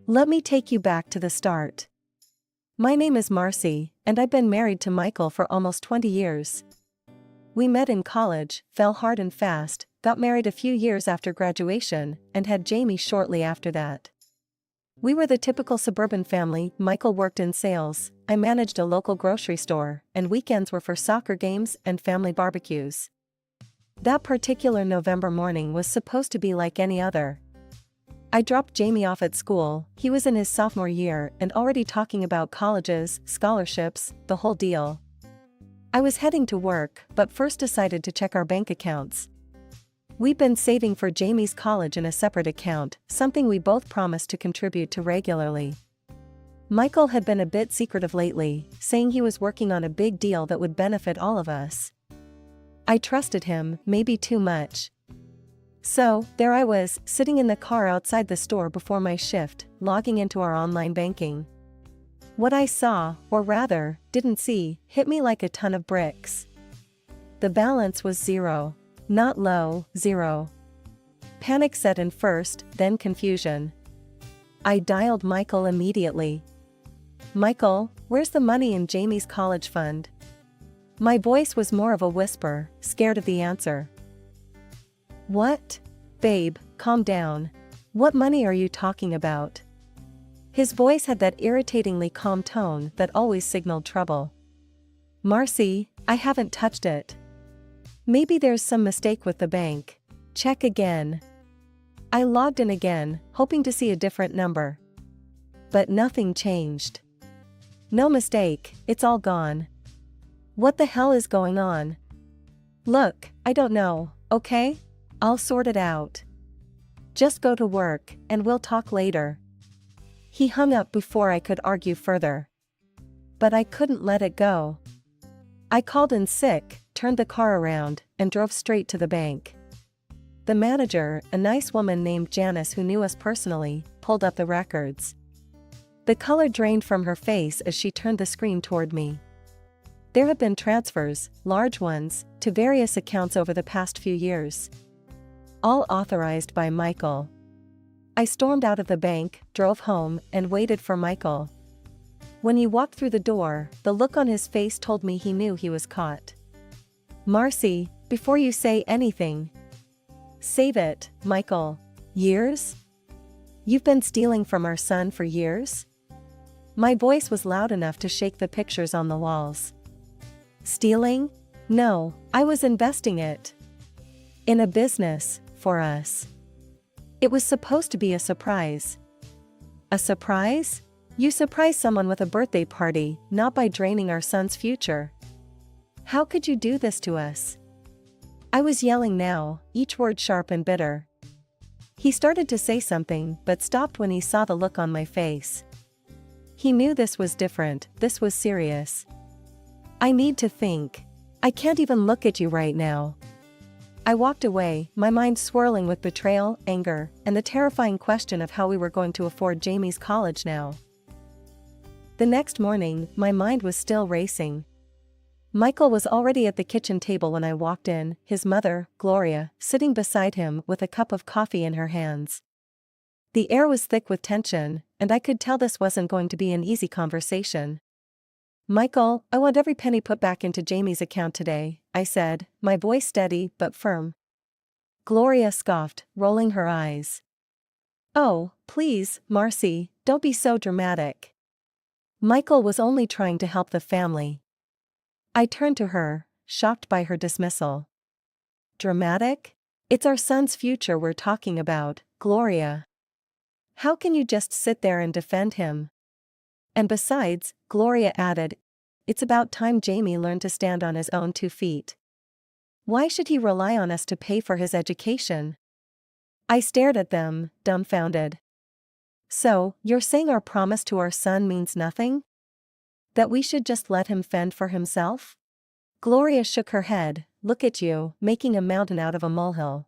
Let me take you back to the start. My name is Marcy, and I've been married to Michael for almost 20 years. We met in college, fell hard and fast, got married a few years after graduation, and had Jamie shortly after that. We were the typical suburban family. Michael worked in sales, I managed a local grocery store, and weekends were for soccer games and family barbecues. That particular November morning was supposed to be like any other. I dropped Jamie off at school. He was in his sophomore year and already talking about colleges, scholarships, the whole deal. I was heading to work, but first decided to check our bank accounts. We'd been saving for Jamie's college in a separate account, something we both promised to contribute to regularly. Michael had been a bit secretive lately, saying he was working on a big deal that would benefit all of us. I trusted him, maybe too much. So, there I was, sitting in the car outside the store before my shift, logging into our online banking. What I saw, or rather, didn't see, hit me like a ton of bricks. The balance was zero. Not low, zero. Panic set in first, then confusion. I dialed Michael immediately. Michael, where's the money in Jamie's college fund? My voice was more of a whisper, scared of the answer. What? Babe, calm down. What money are you talking about? His voice had that irritatingly calm tone that always signaled trouble. Marcy, I haven't touched it. Maybe there's some mistake with the bank. Check again. I logged in again, hoping to see a different number. But nothing changed. No mistake, it's all gone. What the hell is going on? Look, I don't know, okay? I'll sort it out. Just go to work, and we'll talk later. He hung up before I could argue further. But I couldn't let it go. I called in sick, turned the car around, and drove straight to the bank. The manager, a nice woman named Janice who knew us personally, pulled up the records. The color drained from her face as she turned the screen toward me. There had been transfers, large ones, to various accounts over the past few years. All authorized by Michael. I stormed out of the bank, drove home, and waited for Michael. When he walked through the door, the look on his face told me he knew he was caught. Marcy, before you say anything. Save it, Michael. Years? You've been stealing from our son for years? My voice was loud enough to shake the pictures on the walls. Stealing? No, I was investing it. In a business, for us. It was supposed to be a surprise. A surprise? You surprise someone with a birthday party, not by draining our son's future. How could you do this to us? I was yelling now, each word sharp and bitter. He started to say something, but stopped when he saw the look on my face. He knew this was different, this was serious. I need to think. I can't even look at you right now. I walked away, my mind swirling with betrayal, anger, and the terrifying question of how we were going to afford Jamie's college now. The next morning, my mind was still racing. Michael was already at the kitchen table when I walked in, his mother, Gloria, sitting beside him with a cup of coffee in her hands. The air was thick with tension, and I could tell this wasn't going to be an easy conversation. Michael, I want every penny put back into Jamie's account today, I said, my voice steady but firm. Gloria scoffed, rolling her eyes. Oh, please, Marcy, don't be so dramatic. Michael was only trying to help the family. I turned to her, shocked by her dismissal. Dramatic? It's our son's future we're talking about, Gloria. How can you just sit there and defend him? And besides, Gloria added, it's about time Jamie learned to stand on his own 2 feet. Why should he rely on us to pay for his education? I stared at them, dumbfounded. So, you're saying our promise to our son means nothing? That we should just let him fend for himself? Gloria shook her head, look at you, making a mountain out of a molehill.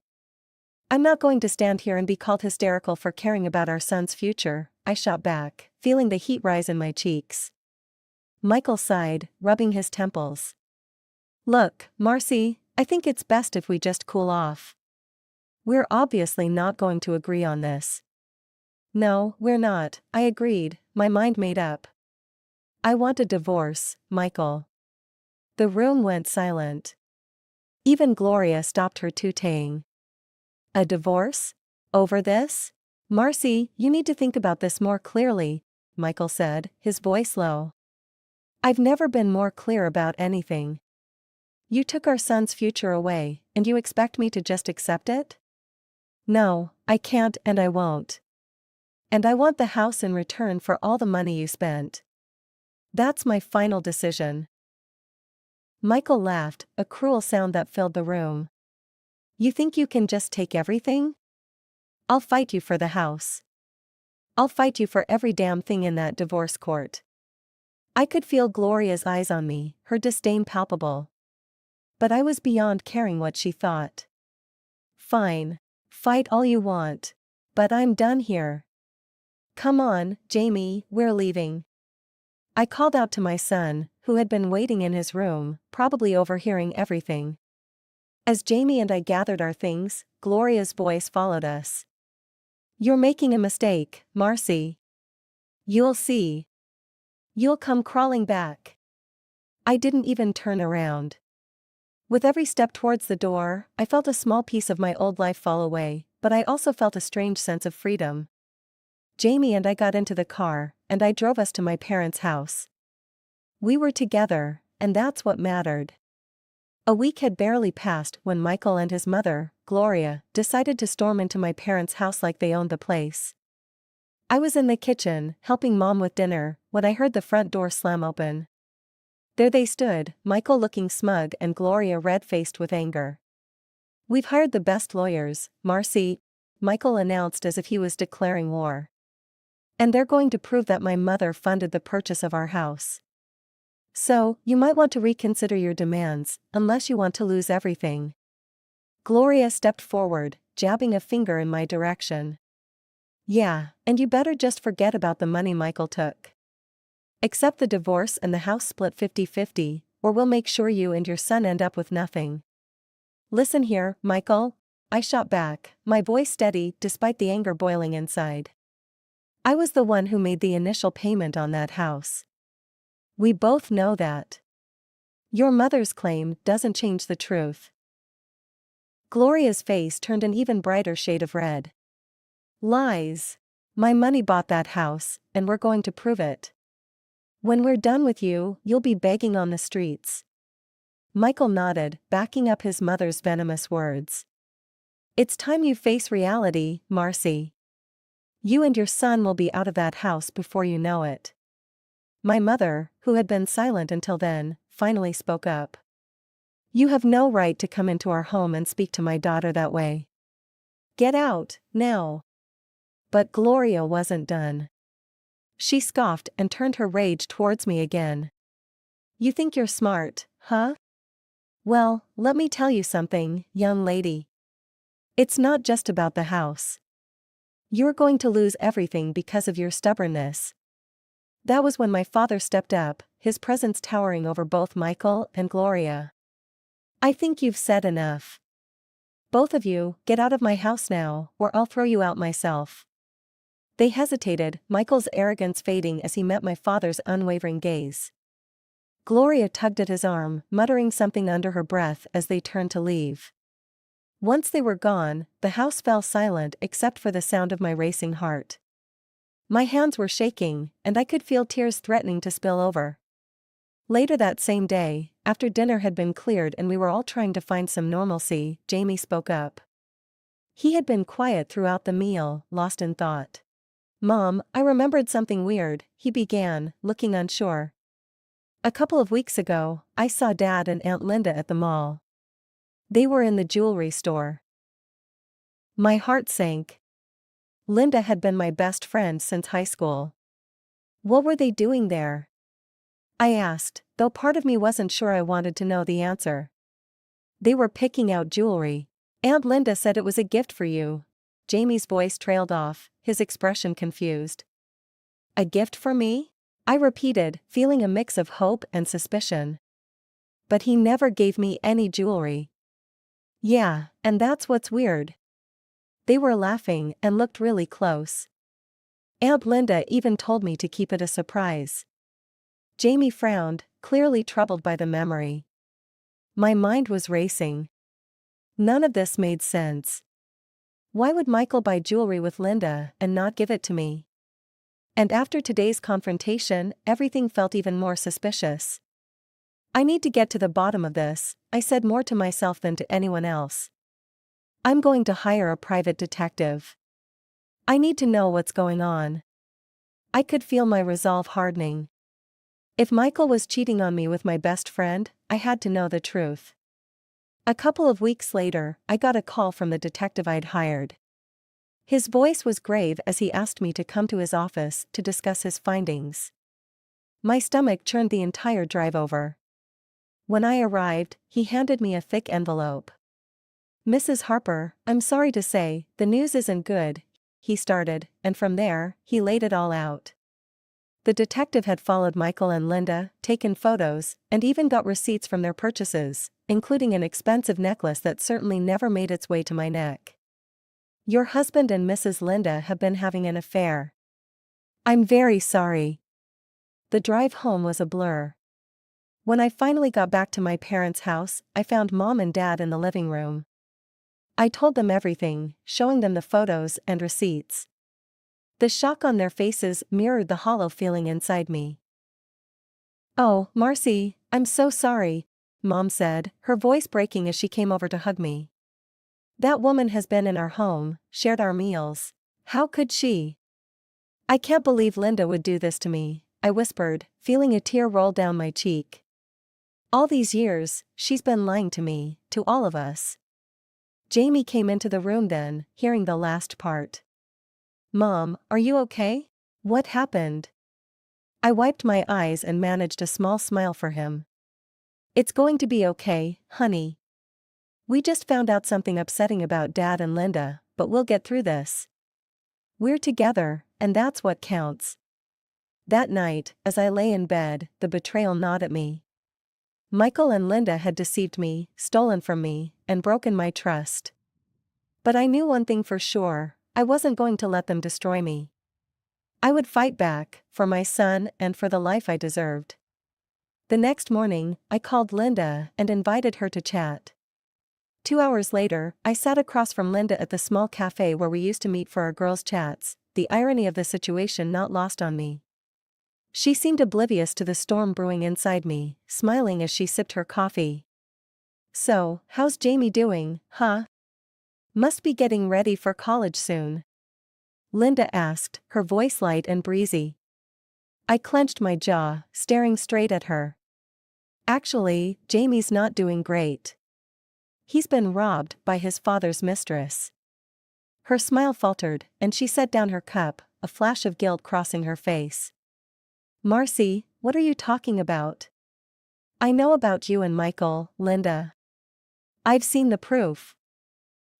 I'm not going to stand here and be called hysterical for caring about our son's future, I shot back, feeling the heat rise in my cheeks. Michael sighed, rubbing his temples. Look, Marcy, I think it's best if we just cool off. We're obviously not going to agree on this. No, we're not, I agreed, my mind made up. I want a divorce, Michael. The room went silent. Even Gloria stopped her tutaying. A divorce? Over this? Marcy, you need to think about this more clearly, Michael said, his voice low. I've never been more clear about anything. You took our son's future away, and you expect me to just accept it? No, I can't and I won't. And I want the house in return for all the money you spent. That's my final decision. Michael laughed, a cruel sound that filled the room. You think you can just take everything? I'll fight you for the house. I'll fight you for every damn thing in that divorce court. I could feel Gloria's eyes on me, her disdain palpable. But I was beyond caring what she thought. Fine. Fight all you want. But I'm done here. Come on, Jamie, we're leaving. I called out to my son, who had been waiting in his room, probably overhearing everything. As Jamie and I gathered our things, Gloria's voice followed us. You're making a mistake, Marcy. You'll see. You'll come crawling back. I didn't even turn around. With every step towards the door, I felt a small piece of my old life fall away, but I also felt a strange sense of freedom. Jamie and I got into the car, and I drove us to my parents' house. We were together, and that's what mattered. A week had barely passed when Michael and his mother, Gloria, decided to storm into my parents' house like they owned the place. I was in the kitchen, helping Mom with dinner, when I heard the front door slam open. There they stood, Michael looking smug and Gloria red-faced with anger. We've hired the best lawyers, Marcy, Michael announced as if he was declaring war. And they're going to prove that my mother funded the purchase of our house. So, you might want to reconsider your demands, unless you want to lose everything. Gloria stepped forward, jabbing a finger in my direction. Yeah, and you better just forget about the money Michael took. Accept the divorce and the house split 50-50, or we'll make sure you and your son end up with nothing. Listen here, Michael, I shot back, my voice steady despite the anger boiling inside. I was the one who made the initial payment on that house. We both know that. Your mother's claim doesn't change the truth. Gloria's face turned an even brighter shade of red. Lies. My money bought that house, and we're going to prove it. When we're done with you, you'll be begging on the streets. Michael nodded, backing up his mother's venomous words. It's time you face reality, Marcy. You and your son will be out of that house before you know it. My mother, who had been silent until then, finally spoke up. You have no right to come into our home and speak to my daughter that way. Get out, now. But Gloria wasn't done. She scoffed and turned her rage towards me again. You think you're smart, huh? Well, let me tell you something, young lady. It's not just about the house. You're going to lose everything because of your stubbornness. That was when my father stepped up, his presence towering over both Michael and Gloria. I think you've said enough. Both of you, get out of my house now, or I'll throw you out myself. They hesitated, Michael's arrogance fading as he met my father's unwavering gaze. Gloria tugged at his arm, muttering something under her breath as they turned to leave. Once they were gone, the house fell silent except for the sound of my racing heart. My hands were shaking, and I could feel tears threatening to spill over. Later that same day, after dinner had been cleared and we were all trying to find some normalcy, Jamie spoke up. He had been quiet throughout the meal, lost in thought. Mom, I remembered something weird, he began, looking unsure. A couple of weeks ago, I saw Dad and Aunt Linda at the mall. They were in the jewelry store. My heart sank. Linda had been my best friend since high school. What were they doing there? I asked, though part of me wasn't sure I wanted to know the answer. They were picking out jewelry. Aunt Linda said it was a gift for you. Jamie's voice trailed off, his expression confused. A gift for me? I repeated, feeling a mix of hope and suspicion. But he never gave me any jewelry. Yeah, and that's what's weird. They were laughing and looked really close. Aunt Linda even told me to keep it a surprise. Jamie frowned, clearly troubled by the memory. My mind was racing. None of this made sense. Why would Michael buy jewelry with Linda and not give it to me? And after today's confrontation, everything felt even more suspicious. I need to get to the bottom of this, I said more to myself than to anyone else. I'm going to hire a private detective. I need to know what's going on. I could feel my resolve hardening. If Michael was cheating on me with my best friend, I had to know the truth. A couple of weeks later, I got a call from the detective I'd hired. His voice was grave as he asked me to come to his office to discuss his findings. My stomach churned the entire drive over. When I arrived, he handed me a thick envelope. "Mrs. Harper, I'm sorry to say, the news isn't good," he started, and from there, he laid it all out. The detective had followed Michael and Linda, taken photos, and even got receipts from their purchases, including an expensive necklace that certainly never made its way to my neck. "Your husband and Mrs. Linda have been having an affair. I'm very sorry." The drive home was a blur. When I finally got back to my parents' house, I found Mom and Dad in the living room. I told them everything, showing them the photos and receipts. The shock on their faces mirrored the hollow feeling inside me. "Oh, Marcy, I'm so sorry," Mom said, her voice breaking as she came over to hug me. "That woman has been in our home, shared our meals. How could she?" "I can't believe Linda would do this to me," I whispered, feeling a tear roll down my cheek. "All these years, she's been lying to me, to all of us." Jamie came into the room then, hearing the last part. "Mom, are you okay? What happened?" I wiped my eyes and managed a small smile for him. "It's going to be okay, honey. We just found out something upsetting about Dad and Linda, but we'll get through this. We're together, and that's what counts." That night, as I lay in bed, the betrayal gnawed at me. Michael and Linda had deceived me, stolen from me, and broken my trust. But I knew one thing for sure, I wasn't going to let them destroy me. I would fight back, for my son and for the life I deserved. The next morning, I called Linda and invited her to chat. 2 hours later, I sat across from Linda at the small cafe where we used to meet for our girls' chats, the irony of the situation not lost on me. She seemed oblivious to the storm brewing inside me, smiling as she sipped her coffee. "So, how's Jamie doing, huh? Must be getting ready for college soon?" Linda asked, her voice light and breezy. I clenched my jaw, staring straight at her. "Actually, Jamie's not doing great. He's been robbed by his father's mistress." Her smile faltered, and she set down her cup, a flash of guilt crossing her face. "Marcy, what are you talking about?" "I know about you and Michael, Linda. I've seen the proof."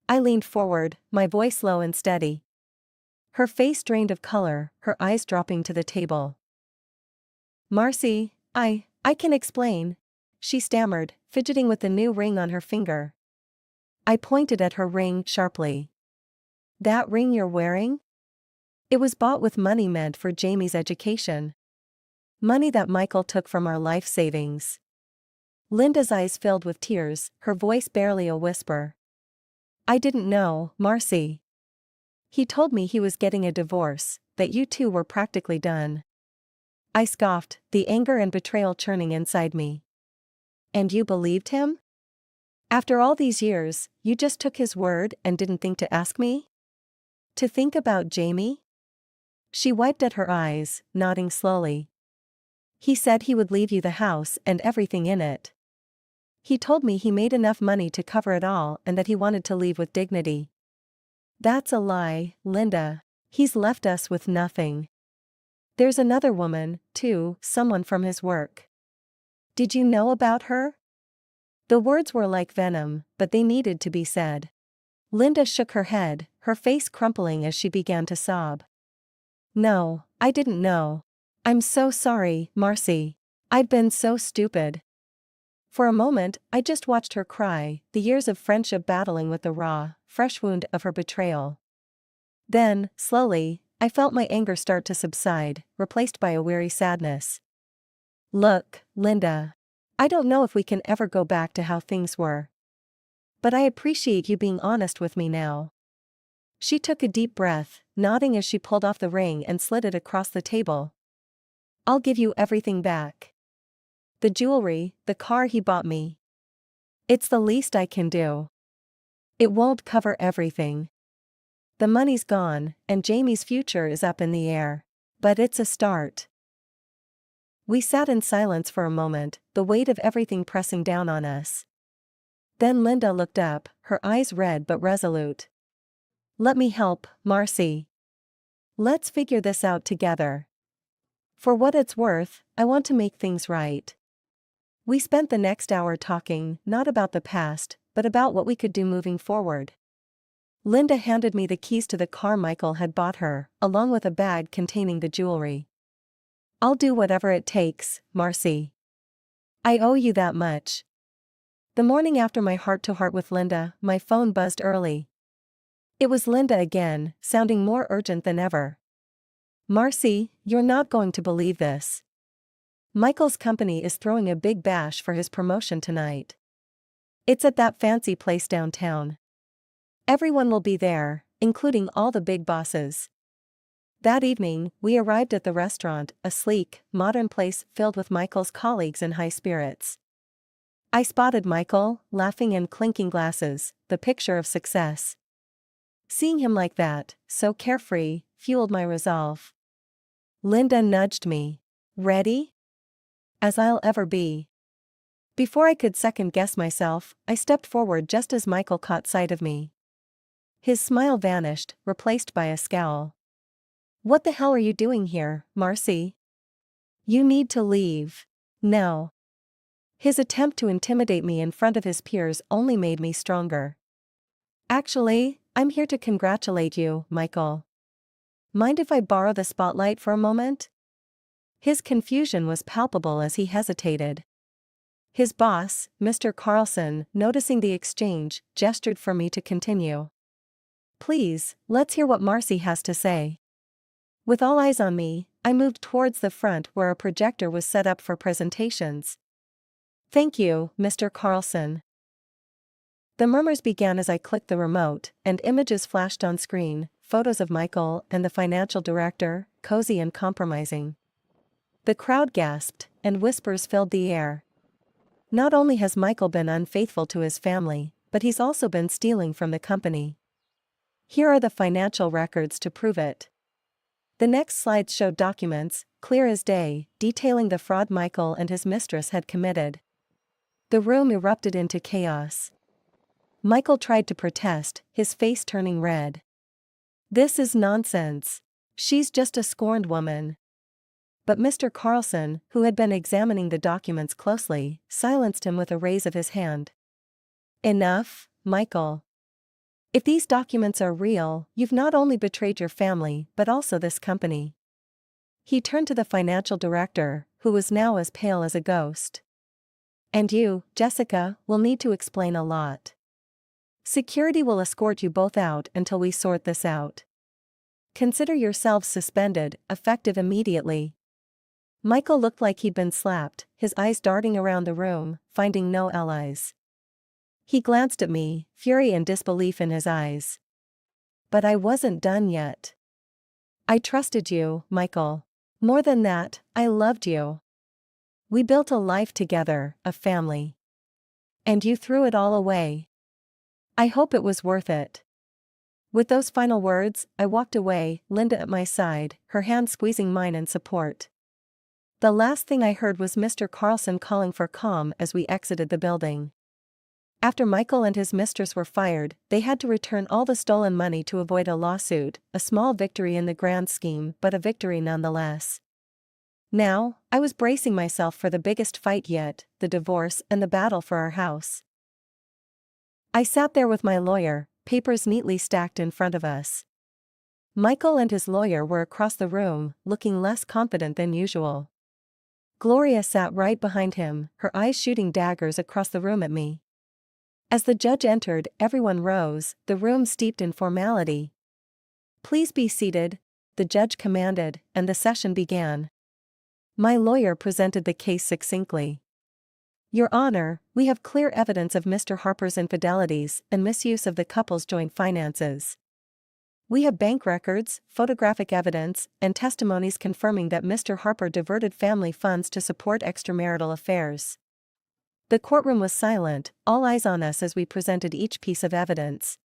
I leaned forward, my voice low and steady. Her face drained of color, her eyes dropping to the table. "Marcy, I can explain," she stammered, fidgeting with the new ring on her finger. I pointed at her ring sharply. "That ring you're wearing? It was bought with money meant for Jamie's education. Money that Michael took from our life savings." Linda's eyes filled with tears, her voice barely a whisper. "I didn't know, Marcy. He told me he was getting a divorce, that you two were practically done." I scoffed, the anger and betrayal churning inside me. "And you believed him? After all these years, you just took his word and didn't think to ask me? To think about Jamie?" She wiped at her eyes, nodding slowly. "He said he would leave you the house and everything in it. He told me he made enough money to cover it all and that he wanted to leave with dignity." "That's a lie, Linda. He's left us with nothing. There's another woman, too, someone from his work. Did you know about her?" The words were like venom, but they needed to be said. Linda shook her head, her face crumpling as she began to sob. "No, I didn't know. I'm so sorry, Marcy. I've been so stupid." For a moment, I just watched her cry, the years of friendship battling with the raw, fresh wound of her betrayal. Then, slowly, I felt my anger start to subside, replaced by a weary sadness. Look, Linda. I don't know if we can ever go back to how things were. But I appreciate you being honest with me now. She took a deep breath, nodding as she pulled off the ring and slid it across the table. I'll give you everything back. The jewelry, the car he bought me. It's the least I can do. It won't cover everything. The money's gone, and Jamie's future is up in the air. But it's a start. We sat in silence for a moment, the weight of everything pressing down on us. Then Linda looked up, her eyes red but resolute. Let me help, Marcy. Let's figure this out together. For what it's worth, I want to make things right. We spent the next hour talking, not about the past, but about what we could do moving forward. Linda handed me the keys to the car Michael had bought her, along with a bag containing the jewelry. I'll do whatever it takes, Marcy. I owe you that much. The morning after my heart-to-heart with Linda, my phone buzzed early. It was Linda again, sounding more urgent than ever. Marcy, you're not going to believe this. Michael's company is throwing a big bash for his promotion tonight. It's at that fancy place downtown. Everyone will be there, including all the big bosses. That evening, we arrived at the restaurant, a sleek, modern place filled with Michael's colleagues in high spirits. I spotted Michael, laughing and clinking glasses, the picture of success. Seeing him like that, so carefree, fueled my resolve. Linda nudged me. Ready? As I'll ever be. Before I could second-guess myself, I stepped forward just as Michael caught sight of me. His smile vanished, replaced by a scowl. What the hell are you doing here, Marcy? You need to leave. Now. His attempt to intimidate me in front of his peers only made me stronger. Actually, I'm here to congratulate you, Michael. Mind if I borrow the spotlight for a moment? His confusion was palpable as he hesitated. His boss, Mr. Carlson, noticing the exchange, gestured for me to continue. Please, let's hear what Marcy has to say. With all eyes on me, I moved towards the front where a projector was set up for presentations. Thank you, Mr. Carlson. The murmurs began as I clicked the remote, and images flashed on screen, photos of Michael and the financial director, cozy and compromising. The crowd gasped, and whispers filled the air. Not only has Michael been unfaithful to his family, but he's also been stealing from the company. Here are the financial records to prove it. The next slides showed documents, clear as day, detailing the fraud Michael and his mistress had committed. The room erupted into chaos. Michael tried to protest, his face turning red. This is nonsense. She's just a scorned woman. But Mr. Carlson, who had been examining the documents closely, silenced him with a raise of his hand. Enough, Michael. If these documents are real, you've not only betrayed your family but also this company. He turned to the financial director, who was now as pale as a ghost. And you, Jessica, will need to explain a lot. Security will escort you both out until we sort this out. Consider yourselves suspended, effective immediately. Michael looked like he'd been slapped, his eyes darting around the room, finding no allies. He glanced at me, fury and disbelief in his eyes. But I wasn't done yet. I trusted you, Michael. More than that, I loved you. We built a life together, a family. And you threw it all away. I hope it was worth it. With those final words, I walked away, Linda at my side, her hand squeezing mine in support. The last thing I heard was Mr. Carlson calling for calm as we exited the building. After Michael and his mistress were fired, they had to return all the stolen money to avoid a lawsuit, a small victory in the grand scheme but a victory nonetheless. Now, I was bracing myself for the biggest fight yet, the divorce and the battle for our house. I sat there with my lawyer, papers neatly stacked in front of us. Michael and his lawyer were across the room, looking less confident than usual. Gloria sat right behind him, her eyes shooting daggers across the room at me. As the judge entered, everyone rose, the room steeped in formality. Please be seated, the judge commanded, and the session began. My lawyer presented the case succinctly. Your Honor, we have clear evidence of Mr. Harper's infidelities and misuse of the couple's joint finances. We have bank records, photographic evidence, and testimonies confirming that Mr. Harper diverted family funds to support extramarital affairs. The courtroom was silent, all eyes on us as we presented each piece of evidence.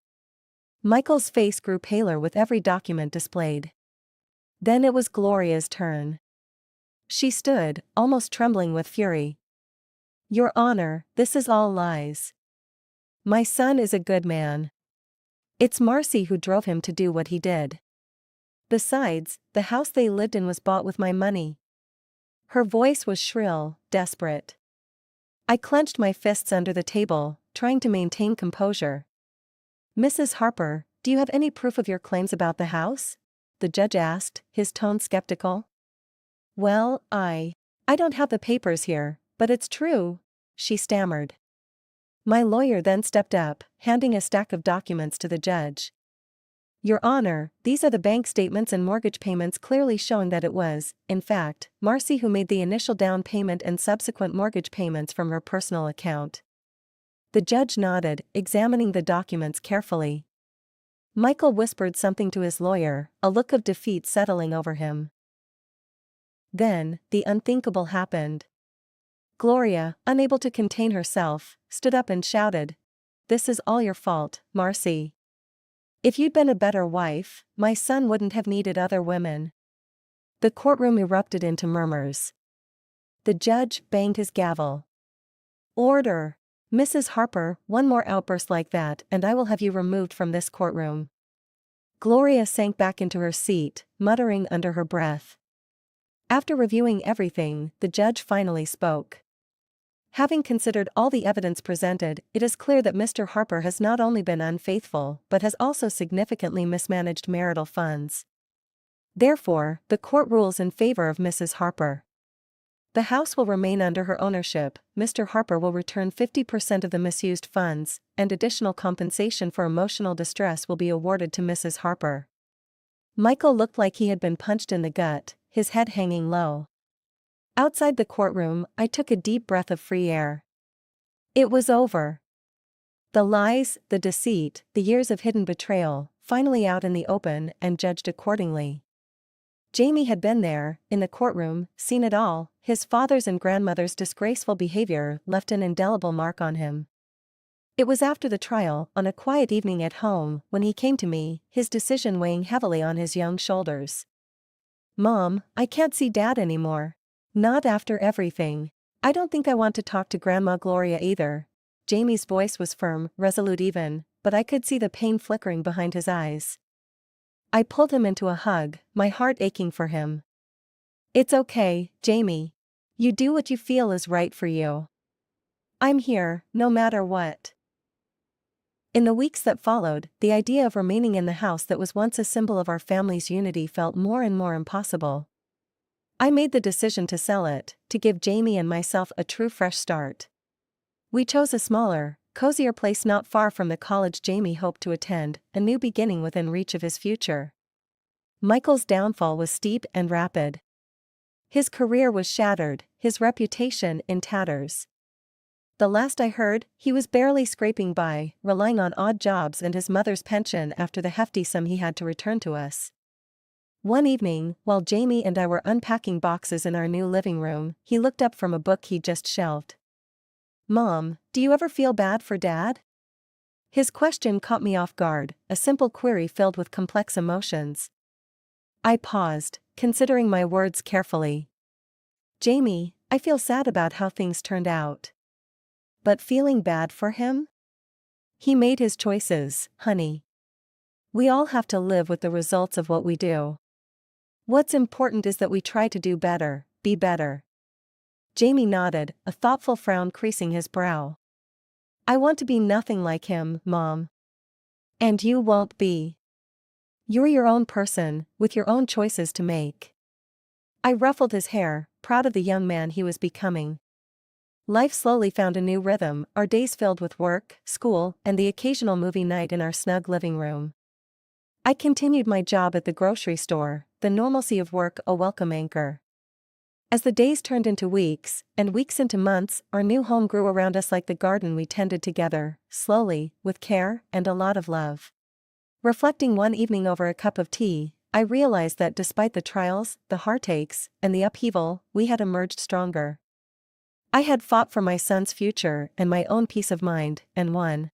Michael's face grew paler with every document displayed. Then it was Gloria's turn. She stood, almost trembling with fury. Your Honor, this is all lies. My son is a good man. It's Marcy who drove him to do what he did. Besides, the house they lived in was bought with my money. Her voice was shrill, desperate. I clenched my fists under the table, trying to maintain composure. Mrs. Harper, do you have any proof of your claims about the house? The judge asked, his tone skeptical. Well, I don't have the papers here, but it's true, she stammered. My lawyer then stepped up, handing a stack of documents to the judge. Your Honor, these are the bank statements and mortgage payments clearly showing that it was, in fact, Marcy who made the initial down payment and subsequent mortgage payments from her personal account. The judge nodded, examining the documents carefully. Michael whispered something to his lawyer, a look of defeat settling over him. Then, the unthinkable happened. Gloria, unable to contain herself, stood up and shouted, "This is all your fault, Marcy. If you'd been a better wife, my son wouldn't have needed other women." The courtroom erupted into murmurs. The judge banged his gavel. Order! Mrs. Harper, one more outburst like that and I will have you removed from this courtroom. Gloria sank back into her seat, muttering under her breath. After reviewing everything, the judge finally spoke. Having considered all the evidence presented, it is clear that Mr. Harper has not only been unfaithful but has also significantly mismanaged marital funds. Therefore, the court rules in favor of Mrs. Harper. The house will remain under her ownership, Mr. Harper will return 50% of the misused funds, and additional compensation for emotional distress will be awarded to Mrs. Harper. Michael looked like he had been punched in the gut, his head hanging low. Outside the courtroom, I took a deep breath of free air. It was over. The lies, the deceit, the years of hidden betrayal, finally out in the open and judged accordingly. Jamie had been there, in the courtroom, seen it all. His father's and grandmother's disgraceful behavior left an indelible mark on him. It was after the trial, on a quiet evening at home, when he came to me, his decision weighing heavily on his young shoulders. Mom, I can't see Dad anymore. Not after everything. I don't think I want to talk to Grandma Gloria either. Jamie's voice was firm, resolute even, but I could see the pain flickering behind his eyes. I pulled him into a hug, my heart aching for him. It's okay, Jamie. You do what you feel is right for you. I'm here, no matter what. In the weeks that followed, the idea of remaining in the house that was once a symbol of our family's unity felt more and more impossible. I made the decision to sell it, to give Jamie and myself a true fresh start. We chose a smaller, cozier place not far from the college Jamie hoped to attend, a new beginning within reach of his future. Michael's downfall was steep and rapid. His career was shattered, his reputation in tatters. The last I heard, he was barely scraping by, relying on odd jobs and his mother's pension after the hefty sum he had to return to us. One evening, while Jamie and I were unpacking boxes in our new living room, he looked up from a book he'd just shelved. Mom, do you ever feel bad for Dad? His question caught me off guard, a simple query filled with complex emotions. I paused, considering my words carefully. Jamie, I feel sad about how things turned out. But feeling bad for him? He made his choices, honey. We all have to live with the results of what we do. What's important is that we try to do better, be better. Jamie nodded, a thoughtful frown creasing his brow. I want to be nothing like him, Mom. And you won't be. You're your own person, with your own choices to make. I ruffled his hair, proud of the young man he was becoming. Life slowly found a new rhythm, our days filled with work, school, and the occasional movie night in our snug living room. I continued my job at the grocery store, the normalcy of work a welcome anchor. As the days turned into weeks, and weeks into months, our new home grew around us like the garden we tended together, slowly, with care and a lot of love. Reflecting one evening over a cup of tea, I realized that despite the trials, the heartaches, and the upheaval, we had emerged stronger. I had fought for my son's future and my own peace of mind, and won.